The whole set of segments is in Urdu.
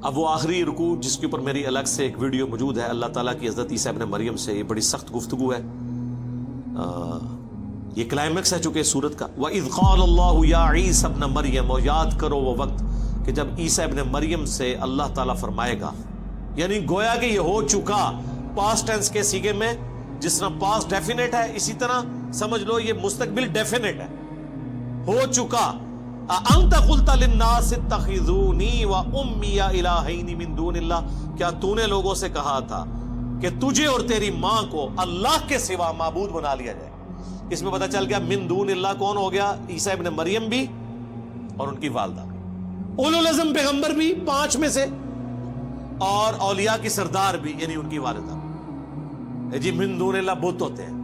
اب وہ آخری رکوع جس کے اوپر میری الگ سے ایک ویڈیو موجود ہے، اللہ تعالیٰ کی حضرت عیسیٰ ابن مریم سے، یہ بڑی سخت گفتگو ہے، یہ کلائمیکس ہے چونکہ سورت کا۔ وَإِذْ قَالَ اللَّهُ يَا عِيسَى ابْنَ مَرْيَمَ، اور یاد کرو وہ وقت کہ جب عیسیٰ ابن مریم سے اللہ تعالیٰ فرمائے گا، یعنی گویا کہ یہ ہو چکا پاسٹ ٹینس کے سیگے میں، جس طرح پاسٹ ڈیفینیٹ ہے اسی طرح سمجھ لو یہ مستقبل ڈیفینیٹ ہے، ہو چکا۔ أَأَنْتَ قُلْتَ لِلنَّاسِ اتَّخِذُونِي وَأُمِّيَ إِلَٰهَيْنِ مِن دُونِ اللَّهِ، کیا تو نے لوگوں سے کہا تھا کہ تجھے اور تیری ماں کو اللہ کے سوا معبود بنا لیا جائے؟ اس میں پتہ چل گیا من دون اللہ کون ہو گیا؟ عیسیٰ ابن مریم بھی اور ان کی والدہ بھی، اولو العزم پیغمبر بھی 5 میں سے، اور اولیاء کی سردار بھی یعنی ان کی والدہ۔ جی من دون اللہ بت ہوتے ہیں،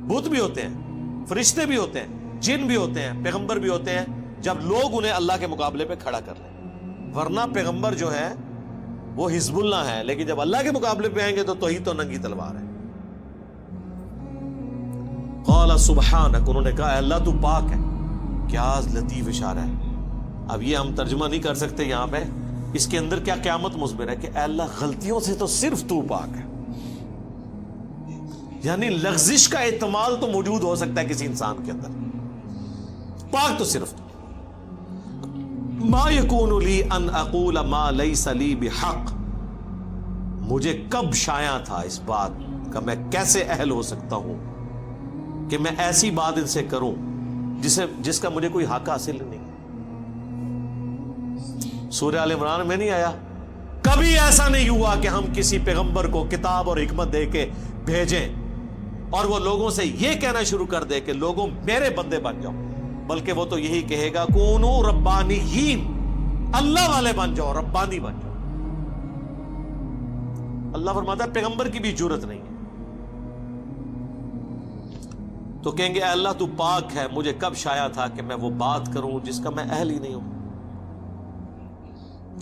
بت بھی ہوتے ہیں، فرشتے بھی ہوتے ہیں، جن بھی ہوتے ہیں، پیغمبر بھی ہوتے ہیں، جب لوگ انہیں اللہ کے مقابلے پہ کھڑا کر لیں، ورنہ پیغمبر جو ہے وہ حزب اللہ ہے، لیکن جب اللہ کے مقابلے پہ آئیں گے تو توحید تو ننگی تلوار ہے۔ قال سبحانک، انہوں نے کہا اے اللہ تو پاک ہے۔ کیا لطیف اشارہ ہے، اب یہ ہم ترجمہ نہیں کر سکتے یہاں پہ، اس کے اندر کیا قیامت مضمر ہے کہ اے اللہ غلطیوں سے تو صرف تو پاک ہے، یعنی لغزش کا احتمال تو موجود ہو سکتا ہے کسی انسان کے اندر، پاک تو صرف تو۔ ما یکون لی ان اقول ما لیس لی بحق، مجھے کب شایع تھا اس بات کا، میں کیسے اہل ہو سکتا ہوں کہ میں ایسی بات ان سے کروں جس کا مجھے کوئی حق حاصل نہیں۔ سورہ آل عمران میں نہیں آیا کبھی ایسا نہیں ہوا کہ ہم کسی پیغمبر کو کتاب اور حکمت دے کے بھیجیں اور وہ لوگوں سے یہ کہنا شروع کر دے کہ لوگوں میرے بندے بن جاؤ، بلکہ وہ تو یہی کہے گا کونو ربانیین، اللہ والے بن جاؤ، ربانی بن جاؤ۔ اللہ فرماتا ہے پیغمبر کی بھی جرت نہیں ہے، تو کہیں گے اے اللہ تو پاک ہے، مجھے کب شایع تھا کہ میں وہ بات کروں جس کا میں اہل ہی نہیں ہوں۔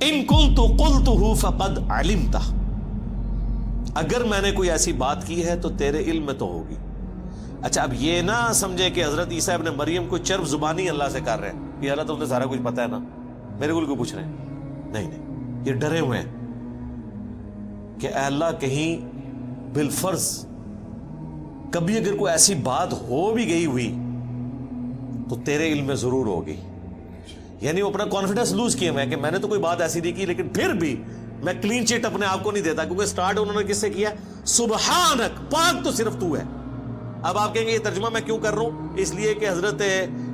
ان کنت قلتہ فقد علمتہ، اگر میں نے کوئی ایسی بات کی ہے تو تیرے علم میں تو ہوگی۔ اچھا اب یہ نہ سمجھے کہ حضرت عیسیٰ ابن مریم کو چرب زبانی اللہ سے کر رہے ہیں کہ اللہ تمہیں سارا کچھ پتہ ہے نا، میرے کو پوچھ رہے ہیں، نہیں، یہ ڈرے ہوئے ہیں کہ اے اللہ کہیں بالفرض کبھی اگر کوئی ایسی بات ہو بھی گئی ہوئی تو تیرے علم میں ضرور ہوگی، یعنی وہ اپنا کانفیڈنس لوز کیے ہوئے ہیں کہ میں نے تو کوئی بات ایسی نہیں کی، لیکن پھر بھی میں کلین چٹ اپنے آپ کو نہیں دیتا، کیونکہ سٹارٹ انہوں نے کس سے کیا؟ سبحانک، پاک تو صرف تو ہے۔ اب آپ کہیں گے یہ ترجمہ میں کیوں کر رہا ہوں؟ اس لیے کہ حضرت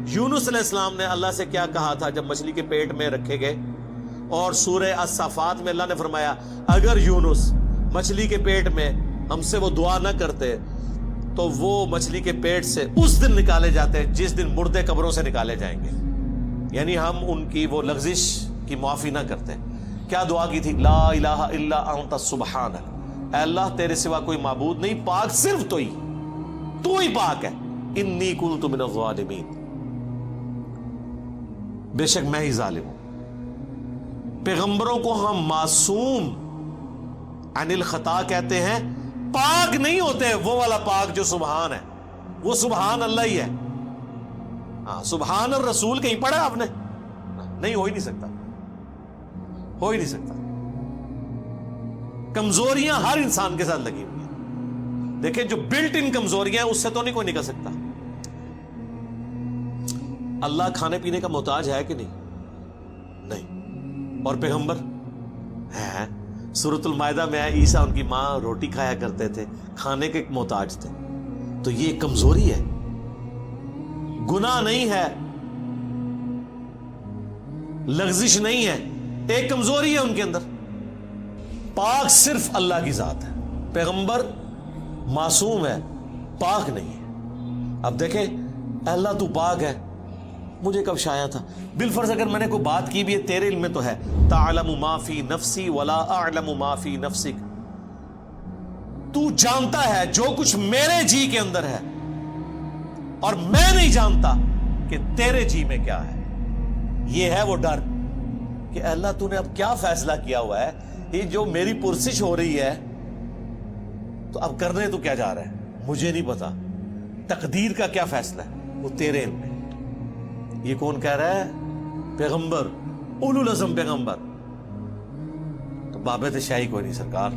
یونس علیہ السلام نے اللہ سے کیا کہا تھا جب مچھلی کے پیٹ میں رکھے گئے، اور سورہ الصافات میں اللہ نے فرمایا اگر یونس مچھلی کے پیٹ میں ہم سے وہ دعا نہ کرتے تو وہ مچھلی کے پیٹ سے اس دن نکالے جاتے جس دن مردے قبروں سے نکالے جائیں گے، یعنی ہم ان کی وہ لغزش کی معافی نہ کرتے۔ کیا دعا کی تھی؟ لا الہ الا انت سبحانک، اے اللہ تیرے سوا کوئی معبود نہیں، پاک صرف تو ہی پاک ہے، انی کنت من الظالمین، بے شک میں ہی ظالم ہوں۔ پیغمبروں کو ہم معصوم عن الخطا کہتے ہیں، پاک نہیں ہوتے، وہ والا پاک جو سبحان ہے، وہ سبحان اللہ ہی ہے۔ ہاں سبحان الرسول کہیں پڑھا آپ نے؟ نہیں، ہو ہی نہیں سکتا، ہو ہی نہیں سکتا۔ کمزوریاں ہر انسان کے ساتھ لگی ہوئی ہیں، دیکھیں جو بلٹ ان کمزوریاں ہیں اس سے تو نہیں کوئی نکل سکتا۔ اللہ کھانے پینے کا محتاج ہے کہ نہیں؟ اور پیغمبر ہے؟ سورۃ المائدہ میں ہے عیسیٰ ان کی ماں روٹی کھایا کرتے تھے، کھانے کے محتاج تھے، تو یہ کمزوری ہے، گناہ نہیں ہے، لغزش نہیں ہے، ایک کمزوری ہے ان کے اندر۔ پاک صرف اللہ کی ذات ہے، پیغمبر معصوم ہے، پاک نہیں ہے۔ اب دیکھیں اللہ تو پاک ہے، مجھے کب شایع تھا؟ بالفرض اگر میں نے کوئی بات کی بھی ہے تیرے علم میں تو ہے، تعلم ما فی نفسی ولا اعلم ما فی نفسک، تو جانتا ہے جو کچھ میرے جی کے اندر ہے اور میں نہیں جانتا کہ تیرے جی میں کیا ہے۔ یہ ہے وہ ڈر کہ اللہ تو نے اب کیا فیصلہ کیا ہوا ہے، یہ جو میری پرسش ہو رہی ہے تو اب کرنے تو کیا جا رہا ہے، مجھے نہیں پتا، تقدیر کا کیا فیصلہ ہے وہ تیرے علم میں۔ یہ کون کہہ رہا ہے؟ پیغمبر، اولو العزم پیغمبر۔ تو بابے تے شاہی کوئی نہیں سرکار.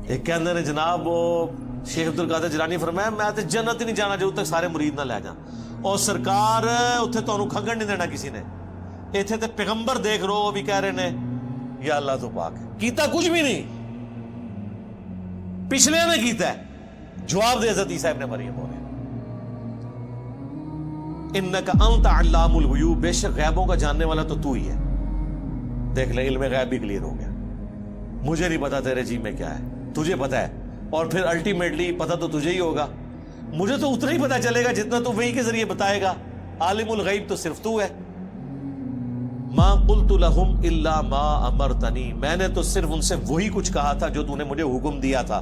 ایک کہندے نے جناب وہ شیخ عبد القادر جیلانی فرمایا میں تے جنت ہی نہیں جانا جب تک سارے مرید نہ لے جان. اور سرکار اتنے تمہیں کھنگن نہیں دینا کسی نے. اتنے تے پیغمبر دیکھ رہو وہ بھی کہہ رہے ہیں یا اللہ تو پاک ہے. کیتا کچھ بھی نہیں, پچھلے نے کیتا ہے. جواب دے حضرت عیسیٰ ابن مریم ہو رہے انکا انت علام الغیوب, بے شک غیبوں کا جاننے والا تو ہی ہے. دیکھ لیں علم غیب بھی کلیئر ہو گیا. مجھے نہیں پتا تیرے جی میں کیا ہے, تجھے پتا ہے, اور پھر الٹیمیٹلی پتا تو تجھے ہی ہوگا. مجھے تو اتنا ہی پتا چلے گا جتنا تو وہی کے ذریعے بتائے گا. عالم الغیب تو صرف تو ہے. ما قلت لهم الا ما امرتنی, میں نے تو صرف ان سے وہی کچھ کہا تھا جو تو نے مجھے حکم دیا تھا.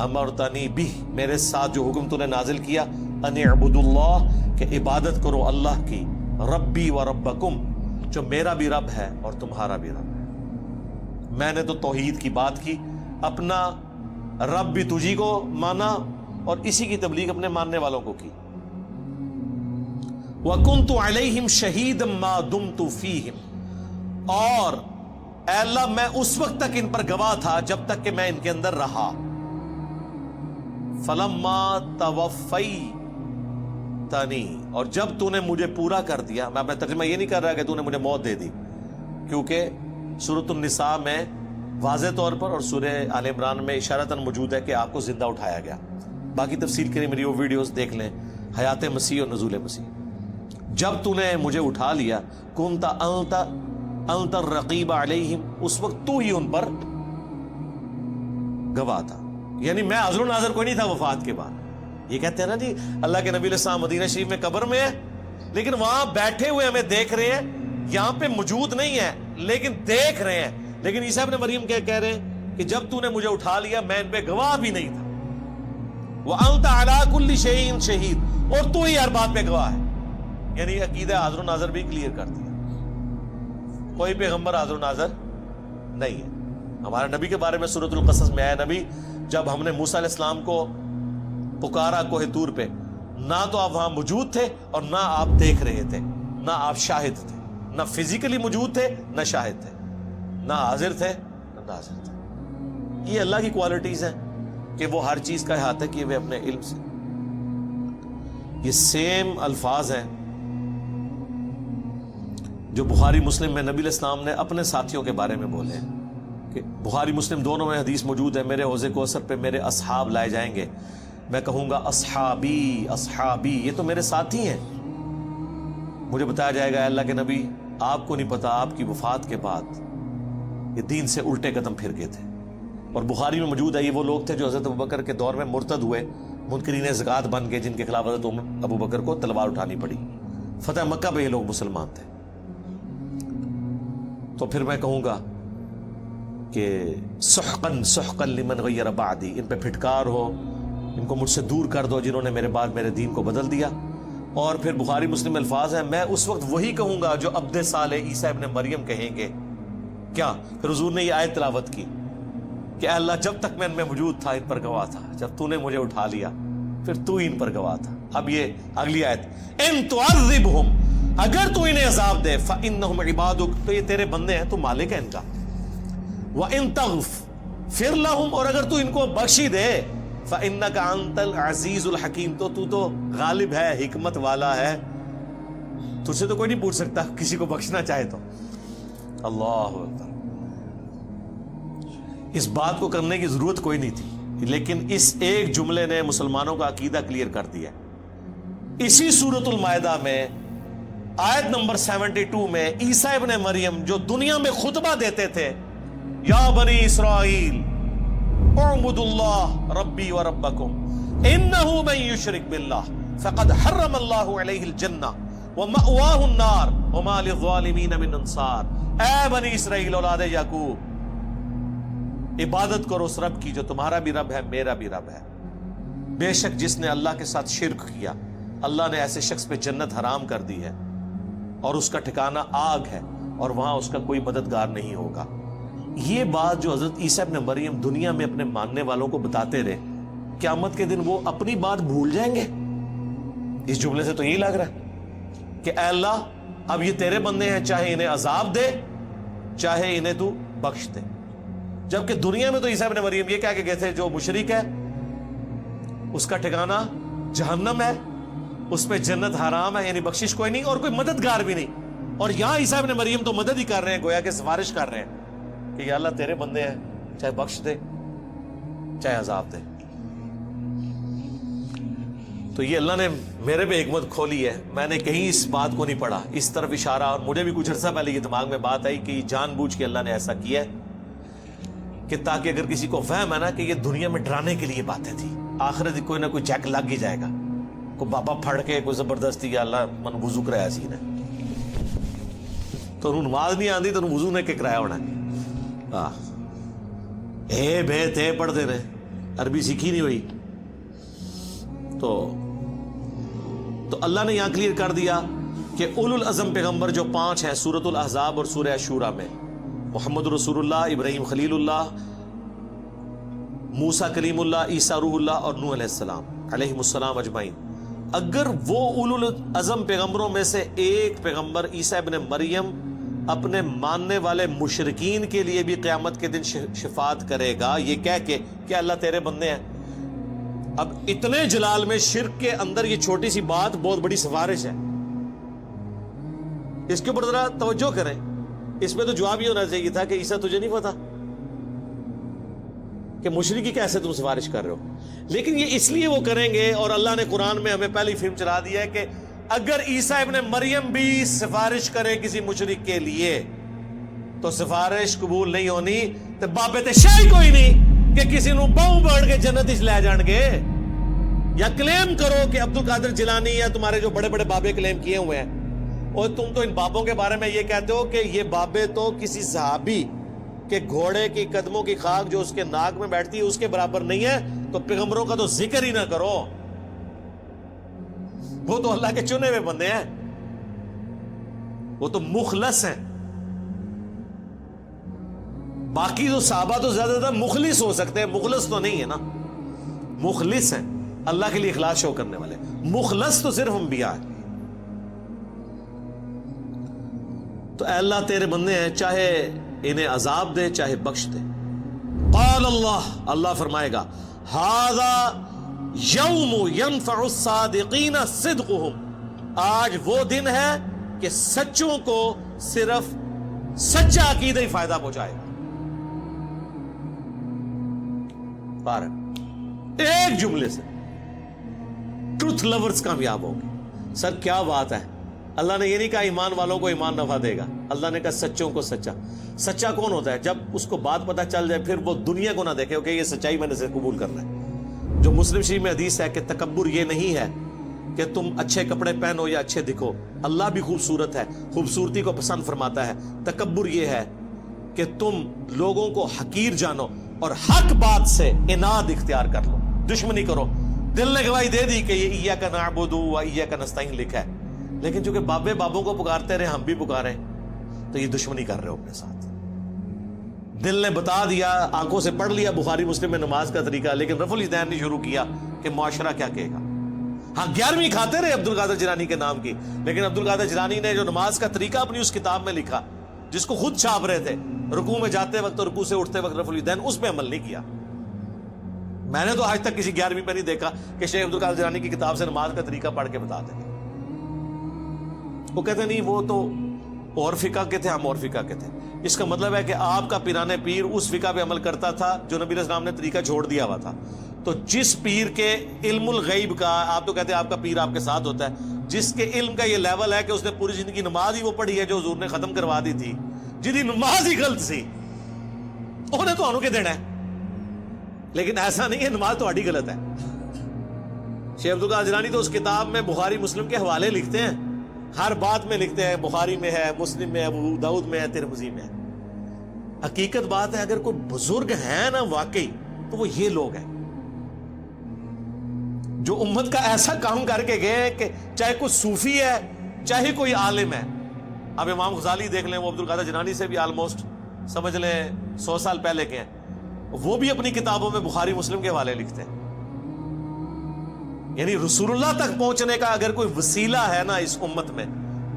امرتنی بھی, میرے ساتھ جو حکم تو نے نازل کیا, ان اعبدوا اللہ, کہ عبادت کرو اللہ کی, ربی و ربکم, جو میرا بھی رب ہے اور تمہارا بھی رب ہے. میں نے تو توحید کی بات کی, اپنا رب بھی تجھی کو مانا اور اسی کی تبلیغ اپنے ماننے والوں کو کی. وَكُنْتُ عَلَيْهِمْ شَهِيدًا مَا دُمْتُ فِيهِمْ, اور اے اللہ میں اس وقت تک ان پر گواہ تھا جب تک کہ میں ان کے اندر رہا. فَلَمَّا تَوَفَّيْتَنِي, اور جب تو نے مجھے پورا کر دیا. میں اپنا ترجمہ یہ نہیں کر رہا کہ تو نے مجھے موت دے دی, کیونکہ سورۃ النساء میں واضح طور پر اور سورہ آل عمران میں اشارتاً موجود ہے کہ آپ کو زندہ اٹھایا گیا. باقی تفصیل کے لیے میری وہ ویڈیوز دیکھ لیں, حیات مسیح اور نزول مسیح. جب تو نے مجھے اٹھا لیا, کنت انت الرقیب علیہم, اس وقت تو ہی ان پر گواہ تھا. یعنی میں حاضر و ناظر کوئی نہیں تھا وفات کے بعد. یہ کہتے ہیں نا جی اللہ کے نبی علیہ السلام مدینہ شریف میں قبر میں ہے, لیکن وہاں بیٹھے ہوئے ہمیں دیکھ رہے ہیں, یہاں پہ موجود نہیں ہے لیکن دیکھ رہے ہیں. لیکن عیسیٰ ابن مریم کہہ رہے ہیں کہ جب تو نے مجھے اٹھا لیا میں ان پہ گواہ بھی نہیں تھا. وَأَنْتَ عَلَىٰ كُلِّ شَيْءٍ شَهِيدٌ, اور تو ہی ہر بات پہ گواہ ہے. یعنی عقیدہ حاضر و ناظر بھی کلیئر کر دیا. کوئی پیغمبر حاضر و ناظر نہیں ہے. ہمارے نبی کے بارے میں سورۃ القصص میں آیا, نبی جب ہم نے موسیٰ علیہ السلام کو پکارا کوہ طور پہ, نہ تو آپ وہاں موجود تھے اور نہ آپ دیکھ رہے تھے, نہ آپ شاہد تھے, نہ فزیکلی موجود تھے نہ شاہد تھے, نہ حاضر تھے نہ ناظر تھے. یہ اللہ کی کوالٹیز ہیں کہ وہ ہر چیز کا احاطہ کیے ہوئے اپنے علم سے. یہ سیم الفاظ ہیں جو بخاری مسلم میں نبی علیہ السلام نے اپنے ساتھیوں کے بارے میں بولے ہیں کہ بخاری مسلم دونوں میں حدیث موجود ہے, میرے حوض کوثر پہ میرے اصحاب لائے جائیں گے, میں کہوں گا اصحابی اصحابی, یہ تو میرے ساتھی ہیں. مجھے بتایا جائے گا اللہ کے نبی آپ کو نہیں پتا آپ کی وفات کے بعد یہ دین سے الٹے قدم پھر گئے تھے. اور بخاری میں موجود ہے یہ وہ لوگ تھے جو حضرت ابوبکر کے دور میں مرتد ہوئے, منکرین زکوٰۃ بن گئے, جن کے خلاف حضرت ابوبکر کو تلوار اٹھانی پڑی. فتح مکہ پہ یہ لوگ مسلمان تھے. تو پھر میں کہوں گا کہ سحقاً سحقاً لمن غیر بعدی, ان پہ پھٹکار ہو, ان کو مجھ سے دور کر دو جنہوں نے میرے بعد میرے دین کو بدل دیا. اور پھر بخاری مسلم الفاظ ہیں, میں اس وقت وہی کہوں گا جو عبد صالح عیسیٰ ابن مریم کہیں گے. کیا پھر حضور نے یہ آیت تلاوت کی کہ اے اللہ جب تک میں ان میں موجود تھا ان پر گواہ تھا, جب تو نے مجھے اٹھا لیا پھر تو ان پر گواہ تھا. اب یہ اگلی آیت, ان تعذبہم, اگر تو انہیں عذاب دے, فإنہم عبادک, تو یہ تیرے بندے ہیں, تو مالک ہے ان کا. وإن تغفر لہم, اور اگر تو ان کو بخشی دے, فإنک انت العزیز الحکیم, تو غالب ہے, حکمت والا ہے, تجھ سے تو کوئی نہیں پوچھ سکتا کسی کو بخشنا چاہے تو. اللہ اکبر. اس بات کو کرنے کی ضرورت کوئی نہیں تھی, لیکن اس ایک جملے نے مسلمانوں کا عقیدہ کلیئر کر دیا. اسی سورۃ المائدہ میں آیت نمبر 72 میں عیسیٰ ابن مریم جو دنیا میں خطبہ دیتے تھے, یا بنی اسرائیل اعبدوا اللہ ربی و ربکم انہ من یشرک باللہ فقد حرم اللہ علیہ الجنہ ومأواہ النار وما للظالمین من انصار. اے بنی اسرائیل اولاد یعقوب, عبادت کرو اس رب کی جو تمہارا بھی رب ہے میرا بھی رب ہے. بے شک جس نے اللہ کے ساتھ شرک کیا, اللہ نے ایسے شخص پہ جنت حرام کر دی ہے اور اس کا ٹھکانہ آگ ہے اور وہاں اس کا کوئی مددگار نہیں ہوگا. یہ بات جو حضرت عیسیٰ ابن مریم دنیا میں اپنے ماننے والوں کو بتاتے رہے, قیامت کے دن وہ اپنی بات بھول جائیں گے؟ اس جملے سے تو یہی لگ رہا ہے کہ اے اللہ اب یہ تیرے بندے ہیں, چاہے انہیں عذاب دے چاہے انہیں تو بخش دے. جبکہ دنیا میں تو عیسیٰ ابن مریم یہ کہہ کے گئے تھے جو مشرک ہے اس کا ٹھکانہ جہنم ہے, اس پہ جنت حرام ہے, یعنی بخشش کوئی نہیں اور کوئی مددگار بھی نہیں. اور یہاں عیسیٰ ابن مریم تو مدد ہی کر رہے ہیں, گویا کہ سفارش کر رہے ہیں کہ یا اللہ تیرے بندے ہیں, چاہے بخش دے چاہے عذاب دے. تو یہ اللہ نے میرے پہ حکمت کھولی ہے, میں نے کہیں اس بات کو نہیں پڑھا, اس طرف اشارہ, اور مجھے بھی کچھ عرصہ پہلے یہ دماغ میں بات آئی کہ جان بوجھ کے اللہ نے ایسا کیا ہے کہ تاکہ اگر کسی کو وہم ہے نا کہ یہ دنیا میں ڈرانے کے لیے باتیں تھی, آخرت کوئی نہ کوئی چیک لگ ہی جائے گا, کوئی بابا پھڑ کے کوئی زبردستی یا اللہ من وضو کرایا سی نے تو نماز نہیں آتی تو وضو نے کہ کرایا ہونا اے بے تے پڑھتے رہے, عربی سیکھی نہیں ہوئی. تو اللہ نے یہاں کلیئر کر دیا کہ اولو العزم پیغمبر جو 5 ہیں سورۃ الاحزاب اور سورہ شورى میں, محمد رسول اللہ, ابراہیم خلیل اللہ, موسیٰ کلیم اللہ, عیسیٰ روح اللہ اور نوح علیہ السلام علیہم السلام اجمعین. اگر وہ اولو العزم پیغمبروں میں سے ایک پیغمبر عیسیٰ ابن مریم اپنے ماننے والے مشرکین کے لیے بھی قیامت کے دن شفاعت کرے گا یہ کہہ کے کہ اللہ تیرے بندے ہیں, اب اتنے جلال میں شرک کے اندر یہ چھوٹی سی بات بہت بڑی سفارش ہے, اس کے اوپر ذرا توجہ کریں. اس میں تو جواب یہ ہونا چاہیے تھا کہ عیسیٰ تجھے نہیں پتا کہ مشرکی کیسے تم سفارش کر رہے ہو, لیکن یہ اس لیے وہ کریں گے, اور اللہ نے قرآن میں ہمیں پہلی فلم چلا دیا ہے کہ اگر عیسیٰ ابن مریم بھی سفارش کرے کسی مشرک کے لیے تو سفارش قبول نہیں ہونی, تو بابے تے شاہی کوئی نہیں کہ کسی نو باؤں بڑھ کے جنت اس لے جان گے. یا کلیم کرو کہ عبد القادر جیلانی یا تمہارے جو بڑے بڑے بابے کلیم کیے ہوئے ہیں, اور تم تو ان بابوں کے بارے میں یہ کہتے ہو کہ یہ بابے تو کسی صحابی کے گھوڑے کی قدموں کی خاک جو اس کے ناک میں بیٹھتی ہے اس کے برابر نہیں ہے, تو پیغمبروں کا تو ذکر ہی نہ کرو, وہ تو اللہ کے چنے ہوئے بندے ہیں, وہ تو مخلص ہیں. باقی تو صحابہ تو زیادہ زیادہ مخلص ہو سکتے ہیں, مخلص تو نہیں ہے نا, مخلص ہیں اللہ کے لیے اخلاص شو کرنے والے, مخلص تو صرف انبیاء ہیں. تو اے اللہ تیرے بندے ہیں, چاہے انہیں عذاب دے چاہے بخش دے. قال اللہ فرمائے گا ھذا یوم ینفع الصادقین صدقہم, آج وہ دن ہے کہ سچوں کو صرف سچا عقیدہ ہی فائدہ پہنچائے گا. ایک جملے سے ٹروتھ لورز کامیاب ہوں گے. سر کیا بات ہے, اللہ نے یہ نہیں کہا ایمان والوں کو ایمان نفع دے گا, اللہ نے کہا سچوں کو سچا. سچا کون ہوتا ہے؟ جب اس کو بات پتہ چل جائے پھر وہ دنیا کو نہ دیکھے کہ یہ سچائی میں نے سے قبول کرنا ہے. جو مسلم شریف میں حدیث ہے کہ تکبر یہ نہیں ہے کہ تم اچھے کپڑے پہنو یا اچھے دکھو, اللہ بھی خوبصورت ہے, خوبصورتی کو پسند فرماتا ہے. تکبر یہ ہے کہ تم لوگوں کو حقیر جانو اور حق بات سے اناد اختیار کر لو, دشمنی کرو. دل نے گواہی دے دی کہ یہ ایاک نعبد و ایاک نستعین لکھا ہے, لیکن چونکہ بابے بابوں کو پکارتے رہے ہم بھی پکارے تو یہ دشمنی کر رہے ہو اپنے ساتھ. دل نے بتا دیا, آنکھوں سے پڑھ لیا بخاری مسلم میں نماز کا طریقہ, لیکن رفع الاذان نہیں شروع کیا کہ معاشرہ کیا کہے گا. ہاں 11ویں کھاتے رہے عبد القادر جیلانی کے نام کی, لیکن عبد القادر جیلانی نے جو نماز کا طریقہ اپنی اس کتاب میں لکھا جس کو خود چھاپ رہے تھے, رکوع میں جاتے وقت اور رکوع سے اٹھتے وقت رفع الاذان, اس پہ عمل نہیں کیا. میں نے تو آج تک کسی 11ویں پہ نہیں دیکھا کہ شیخ عبد القادر جیلانی کی کتاب سے نماز کا طریقہ پڑھ کے بتا دیں. وہ کہتے نہیں وہ تو اور فقہ کے تھے, ہم اور فقہ کے تھے. اس کا مطلب ہے کہ آپ کا پیران پیر اس فقہ پہ عمل کرتا تھا جو نبی علیہ السلام نے طریقہ چھوڑ دیا ہوا تھا. تو جس پیر کے علم الغیب کا, آپ تو کہتے ہیں آپ کا پیر آپ کے ساتھ ہوتا ہے, جس کے علم کا یہ لیول ہے کہ اس نے پوری زندگی نماز ہی وہ پڑھی ہے جو حضور نے ختم کروا دی تھی, جنہی نماز ہی غلط سی, انہیں تو انہوں کے دینا ہے. لیکن ایسا نہیں ہے نماز تو آڑی غلط ہے. شیخ عبد القادر جیلانی تو اس کتاب میں بخاری مسلم کے حوالے لکھتے ہیں, ہر بات میں لکھتے ہیں, بخاری میں ہے, مسلم میں ہے, ابو داؤد میں ہے, ترمذی میں ہے. حقیقت بات ہے اگر کوئی بزرگ ہے نا واقعی تو وہ یہ لوگ ہیں جو امت کا ایسا کام کر کے گئے کہ چاہے کوئی صوفی ہے چاہے کوئی عالم ہے. اب امام غزالی دیکھ لیں, وہ عبد القادر جیلانی سے بھی آلموسٹ سمجھ لیں 100 سال پہلے کے ہیں, وہ بھی اپنی کتابوں میں بخاری مسلم کے حوالے لکھتے ہیں. یعنی رسول اللہ تک پہنچنے کا اگر کوئی وسیلہ ہے نا اس امت میں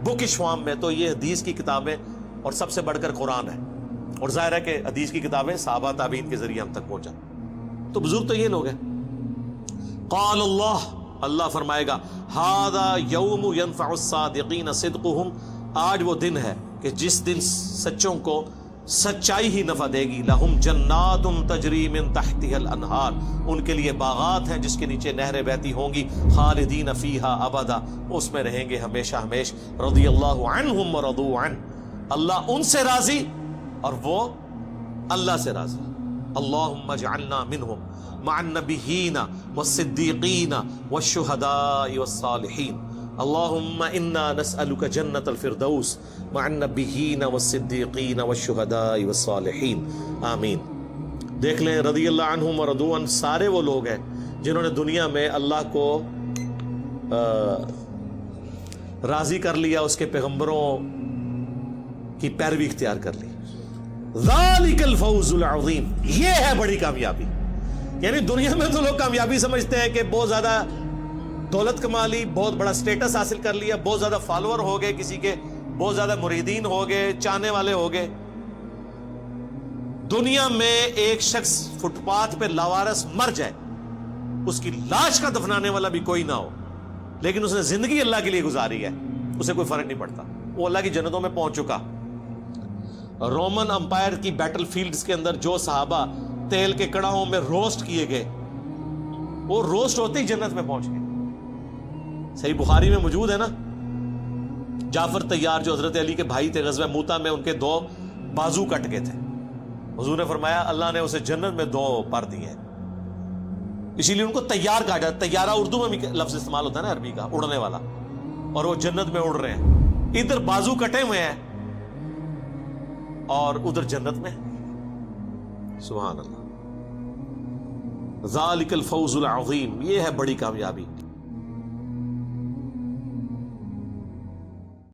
بک شوام میں, تو یہ حدیث کی کتابیں اور سب سے بڑھ کر قرآن ہے. اور ظاہر ہے کہ حدیث کی کتابیں صحابہ تابعین کے ذریعے ہم تک پہنچا. تو بزرگ تو یہ لوگ ہیں. قال اللہ، اللہ فرمائے گا ھذا یوم ینفع الصادقین صدقہم، آج وہ دن ہے کہ جس دن سچوں کو سچائی ہی نفع دے گی. لہم جنات تجری من تحتها الانہار، ان کے لیے باغات ہیں جس کے نیچے نہریں بہتی ہوں گی. خالدین فیہا ابدا، اس میں رہیں گے ہمیشہ ہمیش. رضی اللہ عنہم ورضوا عنہ، اللہ ان سے راضی اور وہ اللہ سے راضی. اللہم اجعلنا منہم مع النبیین والصدیقین والشہداء والصالحین. اللہم انا نسألک جنت الفردوس مع النبیین والصدیقین والشہداء والصالحین. آمین. دیکھ لیں رضی اللہ عنہم ورضوا عنہ سارے وہ لوگ ہیں جنہوں نے دنیا میں اللہ کو راضی کر لیا، اس کے پیغمبروں کی پیروی اختیار کر لی. ذالک الفوز العظیم، یہ ہے بڑی کامیابی. یعنی دنیا میں تو لوگ کامیابی سمجھتے ہیں کہ بہت زیادہ دولت کما لی، بہت بڑا سٹیٹس حاصل کر لیا، بہت زیادہ فالوور ہو گئے، کسی کے بہت زیادہ مریدین ہو گئے، چاہنے والے ہو گئے. دنیا میں ایک شخص فٹ پاتھ پہ لاوارث مر جائے، اس کی لاش کا دفنانے والا بھی کوئی نہ ہو، لیکن اس نے زندگی اللہ کے لیے گزاری ہے، اسے کوئی فرق نہیں پڑتا، وہ اللہ کی جنتوں میں پہنچ چکا. رومن امپائر کی بیٹل فیلڈز کے اندر جو صحابہ تیل کے کڑاہوں میں روسٹ کیے گئے، وہ روسٹ ہوتے ہی جنت میں پہنچ گئے. صحیح بخاری میں موجود ہے نا، جعفر طیار جو حضرت علی کے بھائی تھے، غزوہ موتا میں ان کے 2 بازو کٹ گئے تھے. حضور نے فرمایا اللہ نے اسے جنت میں 2 پر دیے ہیں، اسی لیے ان کو طیار کہا جاتا ہے. طیارہ اردو میں بھی لفظ استعمال ہوتا ہے نا عربی کا، اڑنے والا، اور وہ جنت میں اڑ رہے ہیں. ادھر بازو کٹے ہوئے ہیں اور ادھر جنت میں. سبحان اللہ. ذالک الفوز العظیم، یہ ہے بڑی کامیابی.